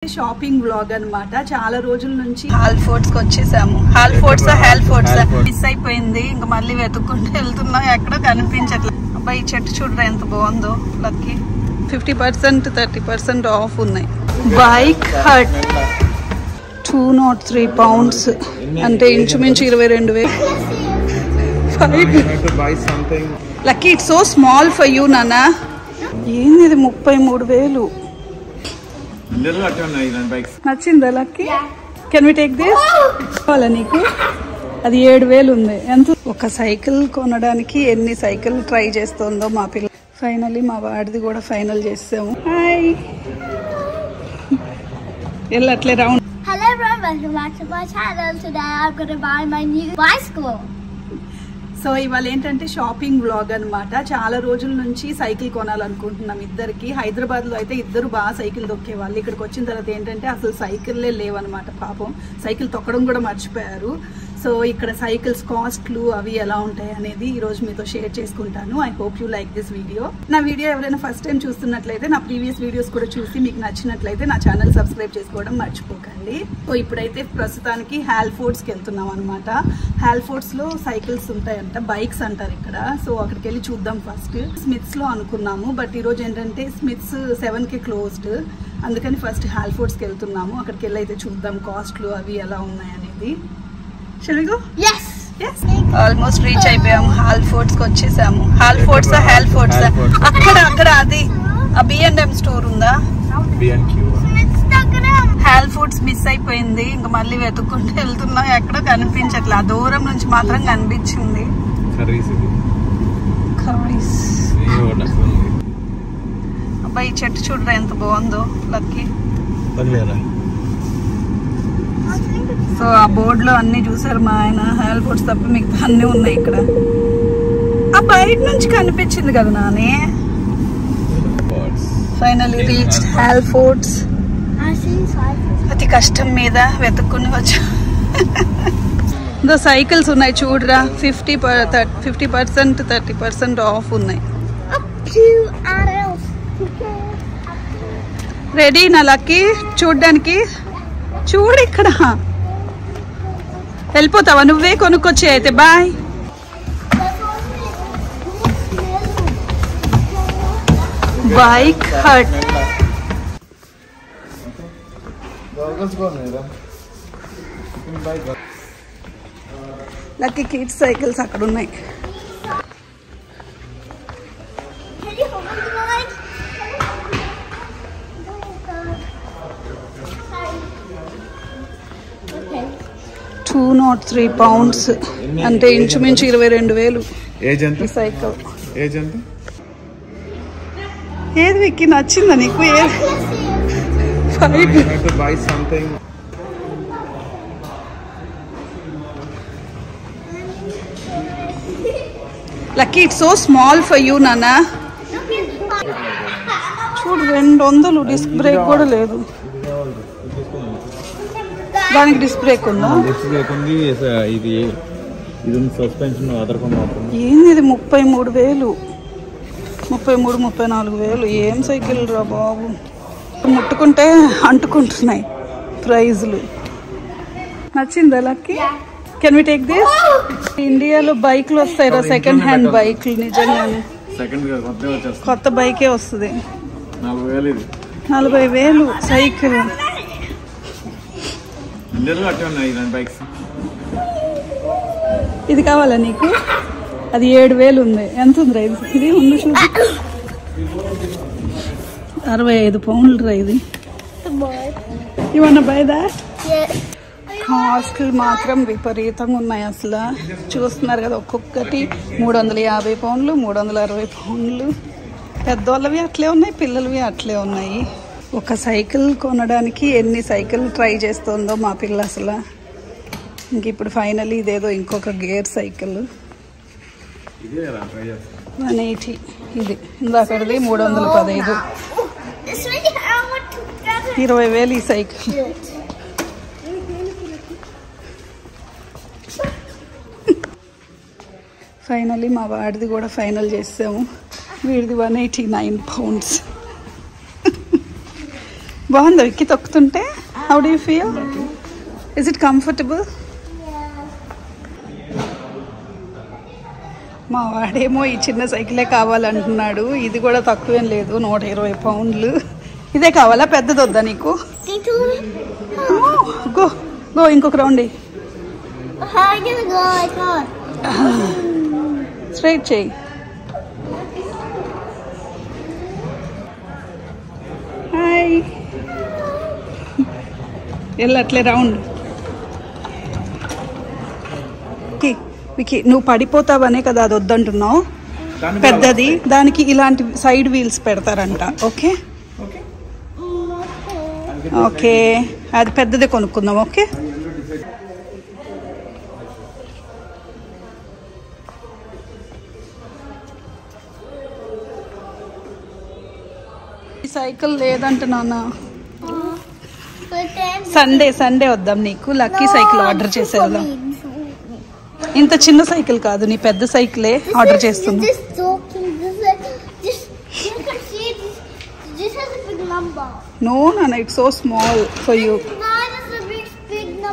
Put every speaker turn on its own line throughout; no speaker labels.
Shopping vlog అన్నమాట. చాలా రోజుల నుంచి హాల్ ఫోర్ట్స్ కి వచ్చేసాము. హాల్ ఫోర్ట్స్ మిస్ అయిపోయింది. ఇంకా మళ్ళీ వెతుక్కుంటూ వెళ్తున్నా, ఎక్కడ కనిపించట్లేదు. అబ్బాయి ఈ చెట్టు చూడరా ఎంత బాగుందో. లక్కీ 50% 30% ఆఫ్ ఉన్నాయి. బైక్ హట్ 203 pounds అంటే ఇంచుమించు 22,000. Lucky it's so small for you నాన్న. ఏంది ఇది 33,000. నచ్చిందా Lucky? Can we take this? కావాలా నీకు? అది 7,000 ఉంది. ఎంత? ఒక సైకిల్ కొనడానికి ఎన్ని సైకిల్ ట్రై చేస్తుందో మా పిల్ల. ఫైనల్లీ మా వాడిది కూడా ఫైనల్ చేసాము. హాయ్ వెళ్ళట్లే round.
Hello everyone, welcome back to my channel. Today I'm going to buy my new bicycle.
So ఇవాళ ఏంటంటే షాపింగ్ వ్లాగ్ అన్నమాట. చాలా రోజుల నుంచి సైకిల్ కొనాలనుకుంటున్నాం ఇద్దరికి. హైదరాబాద్ లో అయితే ఇద్దరు బాగా సైకిల్ తొక్కేవాళ్ళు. ఇక్కడికి వచ్చిన తర్వాత ఏంటంటే అసలు సైకిల్లే లేవన్నమాట. పాపం సైకిల్ తొక్కడం కూడా మర్చిపోయారు. సో ఇక్కడ సైకిల్స్ కాస్ట్లు అవి ఎలా ఉంటాయి అనేది ఈ రోజు మీతో షేర్ చేసుకుంటాను. I hope you like this video. నా వీడియో ఎవరైనా ఫస్ట్ టైం చూస్తున్నట్లయితే, నా ప్రీవియస్ వీడియోస్ కూడా చూసి మీకు నచ్చినట్లయితే నా ఛానల్ సబ్స్క్రైబ్ చేసుకోవడం మర్చిపోకండి. సో ఇప్పుడైతే ప్రస్తుతానికి హాల్ ఫోర్ట్స్ కి వెళ్తున్నాం అనమాట. హాల్ ఫోర్ట్స్ లో సైకిల్స్ ఉంటాయంట, బైక్స్ అంటారు ఇక్కడ. సో అక్కడికి వెళ్ళి చూద్దాం. ఫస్ట్ స్మిత్స్ లో అనుకున్నాము, బట్ ఈ రోజు ఏంటంటే స్మిత్స్ 7కి క్లోజ్డ్. అందుకని ఫస్ట్ హాల్ ఫోర్ట్స్ కి వెళ్తున్నాము. అక్కడికి వెళ్ళి అయితే చూద్దాం కాస్ట్లు అవి ఎలా ఉన్నాయి అనేది. Shall we go?
Yes.
Yes. Almost reach అయిపోయాము. హాల్ ఫోర్ట్స్ కి వచ్చేసాము. హాల్ ఫోర్ట్స్ అక్కడ అది ఆ B&M స్టోర్ ఉందా? హాల్ ఫోర్ట్స్ మిస్ అయిపోయింది. ఇంకా మళ్ళీ వెతుక్కుంటూ వెళ్తున్నా, ఎక్కడ కనిపించట్లే. ఆ దూరం నుంచి మాత్రం కనిపించింది. అబ్బాయి ఈ చెట్టు చూడరా ఎంత బాగుందో. లక్కీ సో ఆ బోర్డు లో అన్ని చూసారు మా ఆయన. హాల్ ఫోర్ట్స్ తప్ప మీకు అన్ని ఉన్నాయి ఇక్కడ. ఆ బయట నుంచి కనిపించింది కదా నానే. Finally reach hall forts. అతి కష్టం మీద వెతుక్కుని వచ్చా. సైకిల్స్ ఉన్నాయి చూడరా. 50% 30% ఆఫ్ ఉన్నాయి. రెడీ నా లక్కీ చూడ్డానికి? చూడు ఇక్కడ. వెళ్ళిపోతావా? నువ్వే కొనుక్కొచ్చి అయితే. Bye. Bike Hut Lucky kids cycles అక్కడ ఉన్నాయి. £203 అంటే ఇంచుమించు 22,000. ఈ సైకిల్ ఏది విక్కి? నచ్చిందా నీకు? Lucky it's so small for you నాన్న. చూడు 200. డిస్క్ బ్రేక్ కూడా లేదు. దానికి డిస్క్ బ్రేక్ ఉందా?
ఇది సస్పెన్షన్.
ఏంది ఇది 33,000, 34,000. ఏం సైకిల్ రా బాబు. ముట్టుకుంటే అంటుకుంటున్నాయి ప్రైజ్లు. నచ్చిందా Lucky? Can we take this? ఇండియాలో బైక్లు వస్తాయి రా, సెకండ్ హ్యాండ్ బైక్లు. నిజంగానే కొత్త బైకే వస్తుంది. 40,000 సైకిల్. ఇది కావాలా నీకు? అది 7,000 ఉంది. ఎంత ఉంది రా ఇది? ఉంది చూడు. 65 pounds రా ఇది. You wanna buy that? కాస్ట్లు మాత్రం విపరీతంగా ఉన్నాయి అసలు. చూస్తున్నారు కదా, ఒక్కొక్కటి 350 pounds, 360 pounds. పెద్దవాళ్ళవి అట్లే ఉన్నాయి, పిల్లలవి అట్లే ఉన్నాయి. ఒక సైకిల్ కొనడానికి ఎన్ని సైకిల్ ట్రై చేస్తుందో మా పిల్ల అసలు. ఇంక ఇప్పుడు ఫైనల్లీ ఇదేదో ఇంకొక గేర్ సైకిల్ 180. ఇది ఇందాకది 315. 20,000 ఈ సైకిల్. ఫైనల్లీ మా వాడిది కూడా ఫైనల్ చేసాము. వీడిది 189 pounds. బాగుందా విక్కి తొక్కుతుంటే? How do you feel? Is it comfortable? మా వాడేమో ఈ చిన్న సైకిలే కావాలంటున్నాడు. ఇది కూడా తక్కువేం లేదు, 120 పౌండ్లు. ఇదే కావాలా? పెద్దది వద్దా నీకు? గో గో, ఇంకొక రౌండ్ స్ట్రైట్ చేయి. హాయ్, వెళ్ళట్లే రౌండ్. వికి, నువ్వు పడిపోతావనే కదా అది వద్దంటున్నావు. పెద్దది, దానికి ఇలాంటి సైడ్ వీల్స్ పెడతారంట. ఓకే ఓకే, అది పెద్దదే కొనుక్కుందాం. ఓకే, ఈ సైకిల్ లేదంట నాన్న. సండే వద్దాం నీకు. లక్కీ సైకిల్ ఆర్డర్ చేసేద్దాం. ఇంత చిన్న సైకిల్ కాదు, నీ పెద్ద సైకిలే ఆర్డర్ చేస్తున్నా. No, Nana, it's so small for you.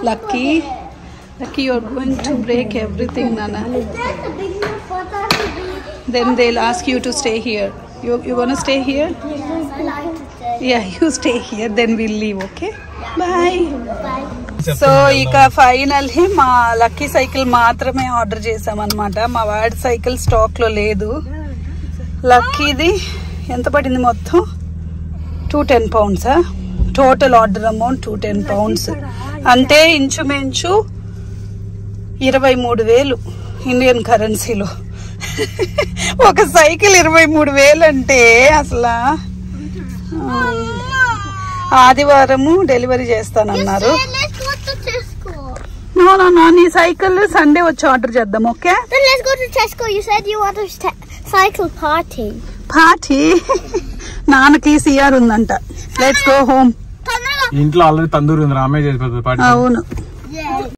Lucky, you're going to break everything, Nana. Then they'll ask you to stay here. You wanna stay here? Yeah, you stay here. Then we'll leave. Okay? Bye. So ఇక finally మా lucky cycle మాత్రమే order చేసామన్నమాట. మా వాడి cycle stock లో లేదు. లక్కీది ఎంత పడింది మొత్తం? 210 పౌండ్సా? Total order amount 210 pounds. అంటే ఇంచుమించు 23,000 ఇండియన్ కరెన్సీలో. ఒక సైకిల్ 23,000 అంటే అసలు ఆదివారము డెలివరీ చేస్తానన్నారు. నీ సైకిల్ సండే వచ్చి ఆర్డర్ చేద్దాం. ఓకే, పార్టీ నాన్నకి సిఆర్ ఉందంట. Let's go home.
ఇంట్లో ఆల్రెడీ తందూరి ఉంది, రామే చేసి.
అవును.